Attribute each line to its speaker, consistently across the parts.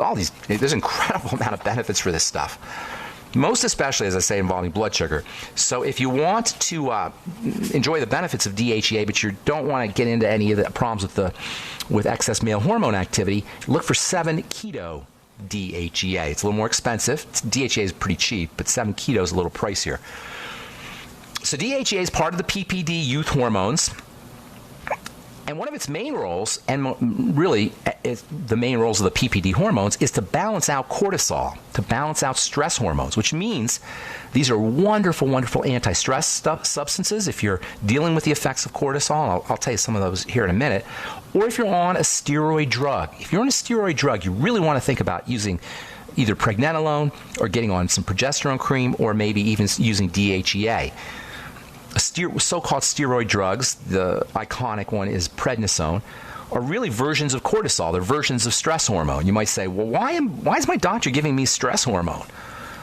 Speaker 1: There's an incredible amount of benefits for this stuff. Most especially, as I say, involving blood sugar. So if you want to enjoy the benefits of DHEA, but you don't want to get into any of the problems with excess male hormone activity, look for 7-keto DHEA. It's a little more expensive. DHEA is pretty cheap, but 7-keto is a little pricier. So DHEA is part of the PPD youth hormones. And one of its main roles, and really the main roles of the PPD hormones, is to balance out cortisol, to balance out stress hormones, which means these are wonderful, wonderful anti-stress substances if you're dealing with the effects of cortisol. I'll tell you some of those here in a minute. Or if you're on a steroid drug. If you're on a steroid drug, you really want to think about using either pregnenolone or getting on some progesterone cream or maybe even using DHEA. So-called steroid drugs, the iconic one is prednisone, are really versions of cortisol. They're versions of stress hormone. You might say, well, why is my doctor giving me stress hormone?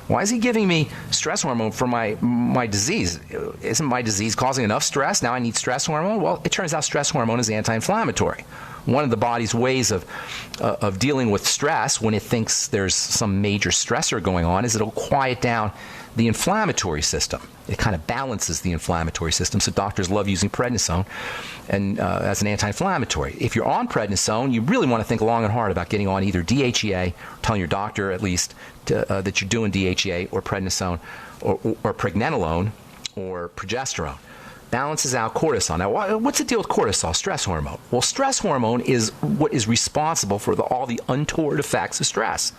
Speaker 1: Why is he giving me stress hormone for my disease? Isn't my disease causing enough stress? Now I need stress hormone? Well, it turns out stress hormone is anti-inflammatory. One of the body's ways of dealing with stress when it thinks there's some major stressor going on is it'll quiet down the inflammatory system. It kind of balances the inflammatory system, so doctors love using prednisone and as an anti-inflammatory. If you're on prednisone, you really want to think long and hard about getting on either DHEA, telling your doctor at least that you're doing DHEA or prednisone or pregnenolone or progesterone. Balances out cortisol. Now, what's the deal with cortisol, stress hormone? Well, stress hormone is what is responsible for all the untoward effects of stress.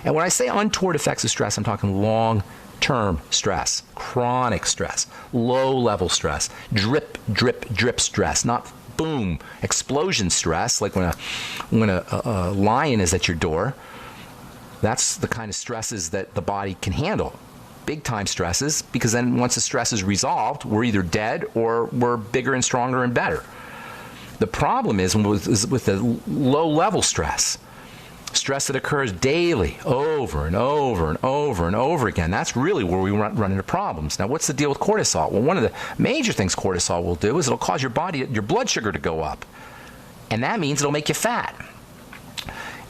Speaker 1: And when I say untoward effects of stress, I'm talking long-term stress, chronic stress, low-level stress, drip, drip, drip stress, not boom, explosion stress, like when a lion is at your door. That's the kind of stresses that the body can handle. Big-time stresses, because then once the stress is resolved, we're either dead or we're bigger and stronger and better. The problem is with the low-level stress that occurs daily, over and over and over and over again. That's really where we run into problems. Now, what's the deal with cortisol? Well, one of the major things cortisol will do is it'll cause your blood sugar to go up. And that means it'll make you fat.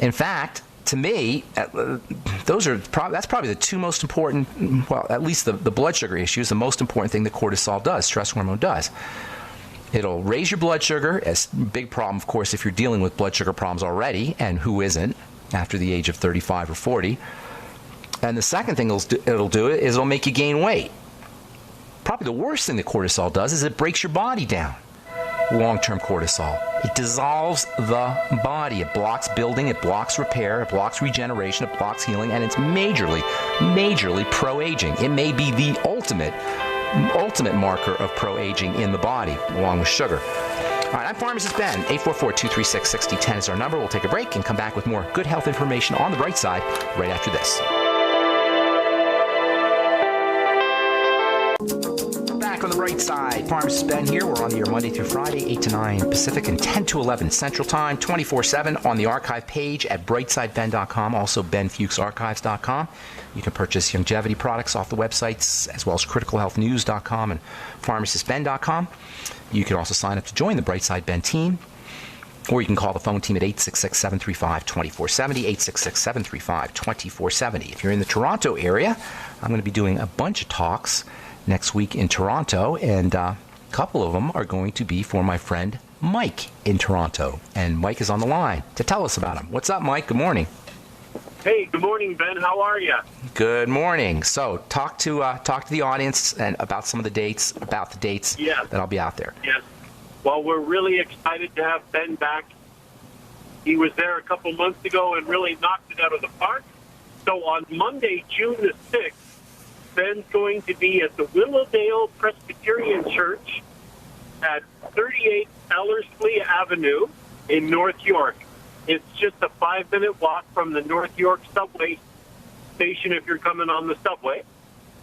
Speaker 1: In fact, to me, that's probably the two most important, well, at least the blood sugar issue is the most important thing that cortisol does, stress hormone does. It'll raise your blood sugar. It's a big problem, of course, if you're dealing with blood sugar problems already, and who isn't after the age of 35 or 40. And the second thing it'll do is it'll make you gain weight. Probably the worst thing that cortisol does is it breaks your body down. Long-term cortisol. It dissolves the body. It blocks building, it blocks repair, it blocks regeneration, it blocks healing, and it's majorly pro-aging. It may be the ultimate marker of pro-aging in the body, along with sugar. All right, I'm Pharmacist Ben. 844-236-6010 is our number. We'll take a break and come back with more good health information on the bright side right after this. On the right side, Pharmacist Ben here. We're on the air Monday through Friday, 8 to 9 Pacific and 10 to 11 Central Time, 24/7 on the archive page at brightsideben.com, also benfuchsarchives.com. You can purchase longevity products off the websites as well as criticalhealthnews.com and pharmacistben.com. You can also sign up to join the Brightside Ben team, or you can call the phone team at 866-735-2470, 866-735-2470. If you're in the Toronto area, I'm going to be doing a bunch of talks next week in Toronto, and a couple of them are going to be for my friend Mike in Toronto. And Mike is on the line to tell us about him. What's up, Mike? Good morning.
Speaker 2: Hey, good morning, Ben. How are you?
Speaker 1: Good morning. So talk to the audience and about some of the dates,
Speaker 2: Yes.
Speaker 1: that I'll be out there.
Speaker 2: Yes. Well, we're really excited to have Ben back. He was there a couple months ago and really knocked it out of the park. So on Monday, June the 6th, Ben's going to be at the Willowdale Presbyterian Church at 38 Ellerslie Avenue in North York. It's just a 5-minute walk from the North York subway station if you're coming on the subway.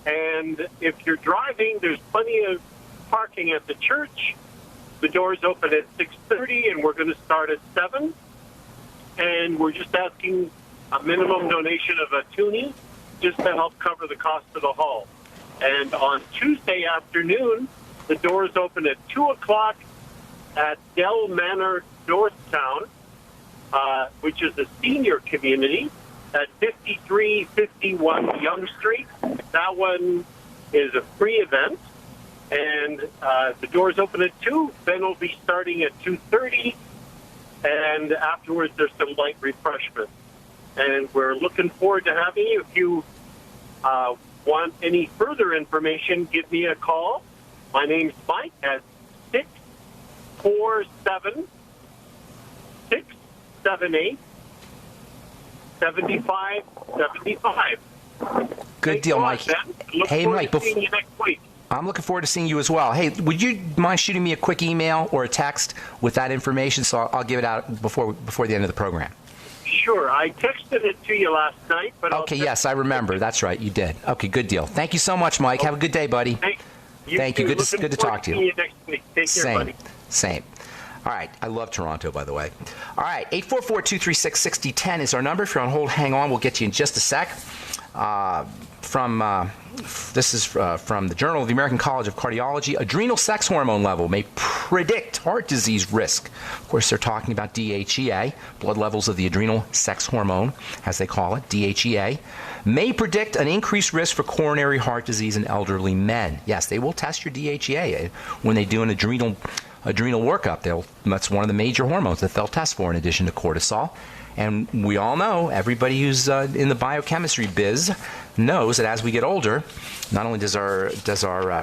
Speaker 2: And if you're driving, there's plenty of parking at the church. The doors open at 6:30, and we're going to start at 7. And we're just asking a minimum donation of a toonie just to help cover the cost of the hall. And on Tuesday afternoon, the doors open at 2 o'clock at Dell Manor, Northtown, which is a senior community. at 5351 Yonge Street. That one is a free event, and the doors open at 2. Ben will be starting at 2:30, and afterwards there's some light refreshments. And we're looking forward to having you. If you want any further information, give me a call. My name's Mike at 647-678-7575.
Speaker 1: Good deal, Mike. Hey, Mike.
Speaker 2: Seeing you next week.
Speaker 1: I'm looking forward to seeing you as well. Hey, would you mind shooting me a quick email or a text with that information so I'll give it out before the end of the program?
Speaker 2: Sure. I texted it to you last night. But
Speaker 1: Okay, yes, I remember. That's right. You did. Okay, good deal. Thank you so much, Mike. Have a good day, buddy.
Speaker 2: Thank
Speaker 1: you. Good
Speaker 2: Looking
Speaker 1: to talk to you.
Speaker 2: See you next week. Take care, buddy.
Speaker 1: Same. All right. I love Toronto, by the way. All right. 844-236-6010 is our number. If you're on hold, hang on. We'll get you in just a sec. This is from the Journal of the American College of Cardiology. Adrenal sex hormone level may predict heart disease risk. Of course, they're talking about DHEA, blood levels of the adrenal sex hormone, as they call it, DHEA, may predict an increased risk for coronary heart disease in elderly men. Yes, they will test your DHEA when they do an adrenal workup. That's one of the major hormones that they'll test for in addition to cortisol. And we all know, everybody who's in the biochemistry biz knows that as we get older, not only does our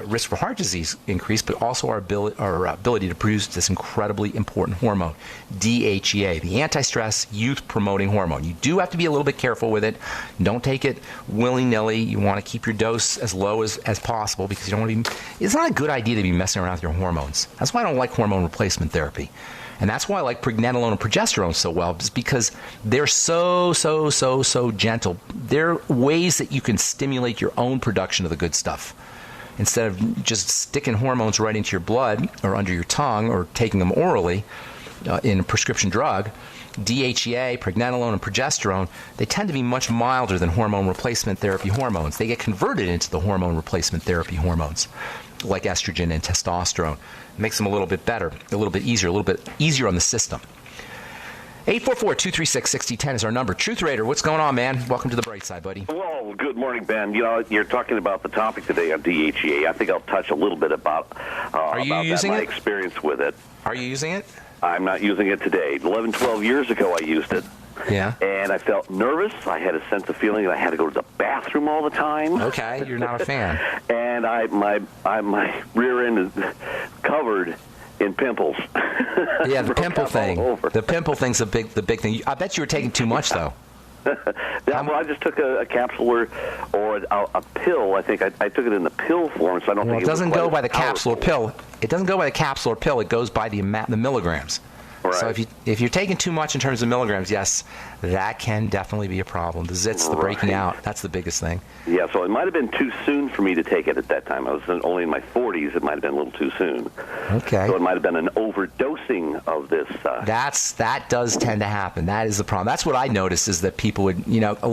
Speaker 1: risk for heart disease increase, but also our ability to produce this incredibly important hormone, DHEA, the anti-stress youth-promoting hormone. You do have to be a little bit careful with it. Don't take it willy-nilly. You want to keep your dose as low as possible because you don't want to be. It's not a good idea to be messing around with your hormones. That's why I don't like hormone replacement therapy. And that's why I like pregnenolone and progesterone so well, is because they're so gentle. They're ways that you can stimulate your own production of the good stuff. Instead of just sticking hormones right into your blood or under your tongue or taking them orally in a prescription drug, DHEA, pregnenolone, and progesterone, they tend to be much milder than hormone replacement therapy hormones. They get converted into the hormone replacement therapy hormones, like estrogen and testosterone. It makes them a little bit better, a little bit easier on the system. 844-236-6010 is our number. Truth Raider, what's going on, man? Welcome to the bright side, buddy.
Speaker 3: Well, good morning, Ben. You know, you're talking about the topic today on DHEA. I think I'll touch a little bit about my experience with it.
Speaker 1: Are you using it?
Speaker 3: I'm not using it today. 11, 12 years ago, I used it.
Speaker 1: Yeah.
Speaker 3: And I felt nervous. I had a sense of feeling that I had to go to the bathroom all the time.
Speaker 1: Okay, you're not a fan.
Speaker 3: And my rear end is covered in pimples.
Speaker 1: Yeah, the pimple thing. The pimple thing's the big thing. I bet you were taking too much, though.
Speaker 3: Well, I just took a capsule or a pill. I think I took it in the pill form, so I don't think
Speaker 1: it doesn't go by the capsule or pill. It doesn't go by the capsule or pill. It goes by the milligrams.
Speaker 3: Right.
Speaker 1: So if you're taking too much in terms of milligrams, yes, that can definitely be a problem. The zits, the breaking out, that's the biggest thing.
Speaker 3: Yeah, so it might have been too soon for me to take it at that time. I was only in my 40s. It might have been a little too soon.
Speaker 1: Okay.
Speaker 3: So it might have been an overdosing of this.
Speaker 1: That does tend to happen. That is the problem. That's what I noticed is that people would, if a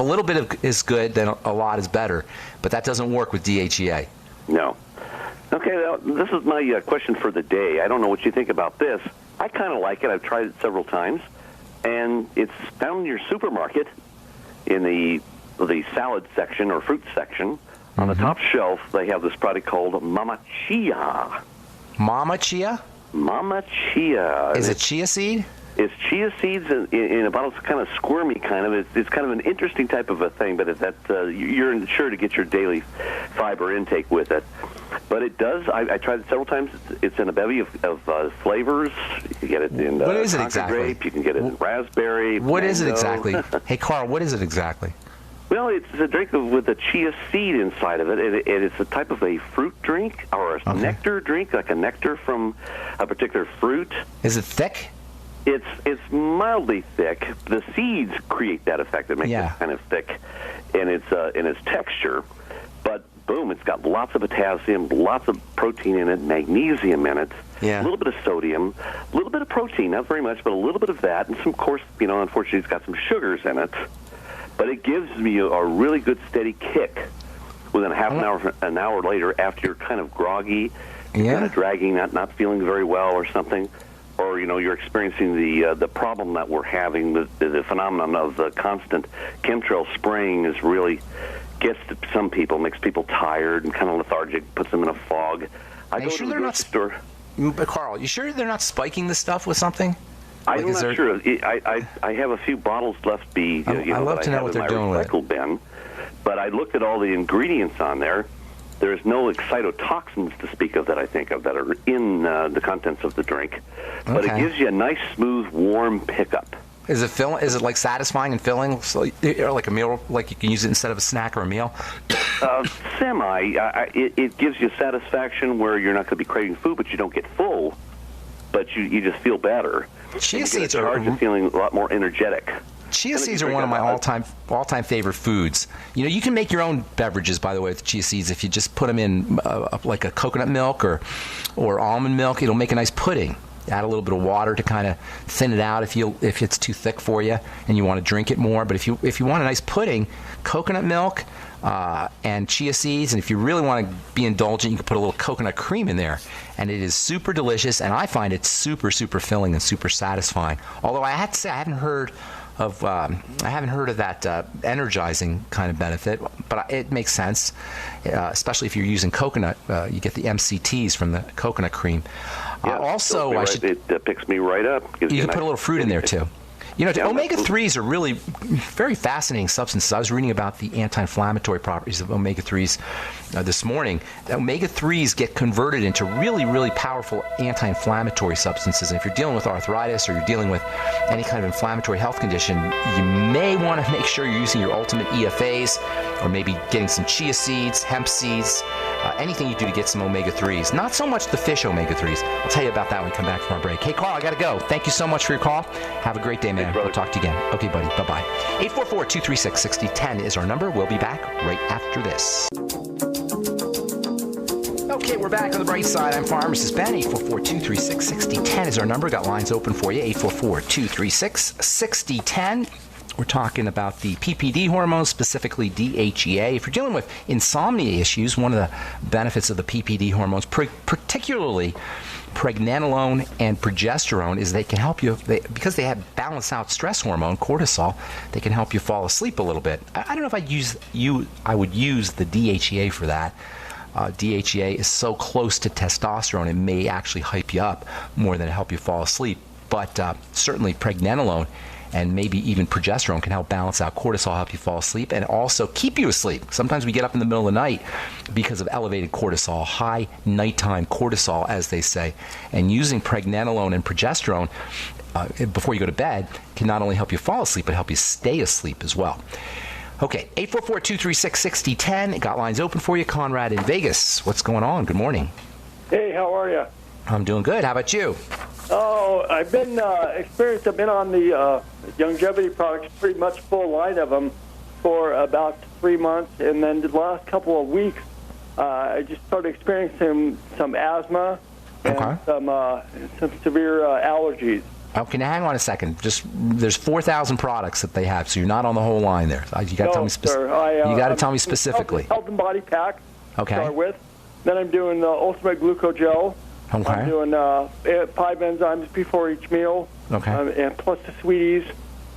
Speaker 1: little bit is good, then a lot is better. But that doesn't work with DHEA.
Speaker 3: No. Okay, well, this is my question for the day. I don't know what you think about this. I kind of like it. I've tried it several times, and it's found in your supermarket in the salad section or fruit section. On the top shelf, they have this product called Mama Chia.
Speaker 1: Mama Chia?
Speaker 3: Mama Chia.
Speaker 1: Is it chia seed?
Speaker 3: It's chia seeds in a bottle. It's kind of squirmy, kind of. It's kind of an interesting type of a thing, but you're sure to get your daily fiber intake with it. But it does. I tried it several times. It's in a bevy of flavors. You get it in
Speaker 1: what is it exactly?
Speaker 3: Grape. You can get it in raspberry.
Speaker 1: What
Speaker 3: mango.
Speaker 1: Is it exactly? Hey, Carl, what is it exactly?
Speaker 3: Well, it's a drink with a chia seed inside of it. It's a type of a fruit drink or a nectar drink, like a nectar from a particular fruit.
Speaker 1: Is it thick?
Speaker 3: It's mildly thick. The seeds create that effect. It makes it kind of thick in its texture. But boom, it's got lots of potassium, lots of protein in it, magnesium in it, a little bit of sodium, a little bit of protein, not very much, but a little bit of that, and some, of course, unfortunately, it's got some sugars in it. But it gives me a really good steady kick within an hour later after you're kind of groggy, kind of dragging, not feeling very well or something. or you're experiencing the problem that we're having, the phenomenon of the constant chemtrail spraying is really gets to some people, makes people tired and kind of lethargic, puts them in a fog. I go to the grocery store.
Speaker 1: But Carl, you sure they're not spiking the stuff with something?
Speaker 3: I'm not sure. I have a few bottles left.
Speaker 1: I'd love to know what they're doing with it.
Speaker 3: Bin, but I looked at all the ingredients on there. There's no excitotoxins to speak of that I think of that are in the contents of the drink, but it gives you a nice, smooth, warm pickup.
Speaker 1: Is it Is it like satisfying and filling, or like a meal, like you can use it instead of a snack or a meal?
Speaker 3: It gives you satisfaction where you're not going to be craving food, but you don't get full, but you just feel better.
Speaker 1: Chia seeds are
Speaker 3: feeling a lot more energetic.
Speaker 1: Chia seeds are one of my all-time favorite foods. You can make your own beverages, by the way, with chia seeds. If you just put them in like a coconut milk or almond milk, it'll make a nice pudding. Add a little bit of water to kind of thin it out if it's too thick for you and you want to drink it more. But if you want a nice pudding, coconut milk and chia seeds, and if you really want to be indulgent, you can put a little coconut cream in there, and it is super delicious. And I find it super, super filling and super satisfying. Although I have to say I haven't heard of that energizing kind of benefit, but it makes sense, especially if you're using coconut. You get the MCTs from the coconut cream.
Speaker 3: Yeah,
Speaker 1: also,
Speaker 3: it picks me right up.
Speaker 1: You can put a little fruit in there too. Omega-3s are really very fascinating substances. I was reading about the anti-inflammatory properties of omega-3s this morning. Omega-3s get converted into really, really powerful anti-inflammatory substances. And if you're dealing with arthritis or you're dealing with any kind of inflammatory health condition, you may want to make sure you're using your ultimate EFAs, or maybe getting some chia seeds, hemp seeds, anything you do to get some omega-3s. Not so much the fish omega-3s. I'll tell you about that when we come back from our break. Hey, Carl, I got to go. Thank you so much for your call. Have a great day, man. We'll talk to you again. Okay, buddy. Bye-bye. 844-236-6010 is our number. We'll be back right after this. Okay, we're back on the bright side. I'm Pharmacist Ben. 844-236-6010 is our number. Got lines open for you. 844-236-6010. We're talking about the PPD hormones, specifically DHEA. If you're dealing with insomnia issues, one of the benefits of the PPD hormones, particularly pregnenolone and progesterone, is they can help you, because they have balanced out stress hormone, cortisol, they can help you fall asleep a little bit. I don't know if I would use the DHEA for that. DHEA is so close to testosterone, it may actually hype you up more than help you fall asleep. But certainly pregnenolone and maybe even progesterone can help balance out cortisol, help you fall asleep, and also keep you asleep. Sometimes we get up in the middle of the night because of elevated cortisol, high nighttime cortisol, as they say. And using pregnenolone and progesterone before you go to bed can not only help you fall asleep, but help you stay asleep as well. Okay, 844-236-6010. Got lines open for you. Conrad in Vegas. What's going on? Good morning.
Speaker 4: Hey, how are you?
Speaker 1: I'm doing good. How about you?
Speaker 4: Oh, I've been experienced. I've been on the longevity products, pretty much full line of them, for about 3 months, and then the last couple of weeks, I just started experiencing some asthma and some severe allergies.
Speaker 1: Okay, now hang on a second. There's 4,000 products that they have, so you're not on the whole line there. You got to tell me you got to tell me specifically.
Speaker 4: Health and Body Pack.
Speaker 1: Okay.
Speaker 4: To start with. Then I'm doing the Ultimate Glucogel.
Speaker 1: Okay.
Speaker 4: I'm doing 5 enzymes before each meal.
Speaker 1: Okay.
Speaker 4: And plus the sweeties.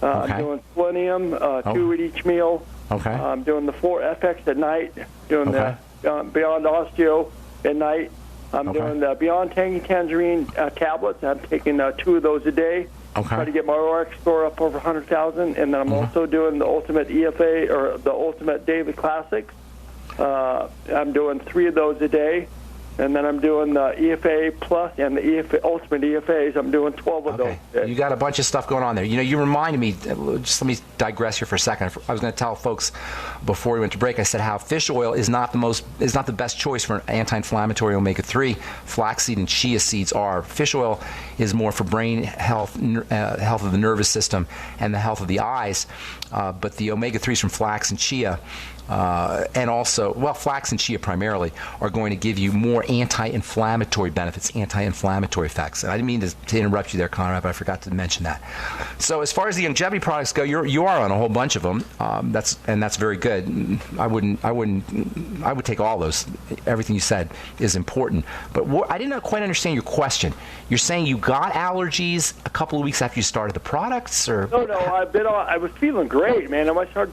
Speaker 1: Okay.
Speaker 4: I'm doing selenium, 2 at each meal.
Speaker 1: Okay.
Speaker 4: I'm doing the 4FX at night. Doing the Beyond Osteo at night. I'm doing the Beyond Tangy Tangerine tablets. I'm taking 2 of those a day.
Speaker 1: Okay.
Speaker 4: Try to get my ORX score up over 100,000. And then I'm also doing the Ultimate EFA, or the Ultimate Daily Classics. I'm doing 3 of those a day. And then I'm doing the EFA Plus and the EFA, Ultimate EFAs. I'm doing 12 of those.
Speaker 1: You got a bunch of stuff going on there. You reminded me, just let me digress here for a second. I was going to tell folks before we went to break, I said how fish oil is not the best choice for an anti-inflammatory omega-3. Flaxseed and chia seeds are. Fish oil is more for brain health, health of the nervous system, and the health of the eyes. But the omega-3s from flax and chia, and also, flax and chia primarily, are going to give you more anti-inflammatory benefits, anti-inflammatory effects. And I didn't mean to interrupt you there, Conrad, but I forgot to mention that. So as far as the longevity products go, you are are on a whole bunch of them. That's very good. I would take all those. Everything you said is important. But I did not quite understand your question. You're saying you got allergies a couple of weeks after you started the products, or?
Speaker 4: No, I was feeling great, man. I started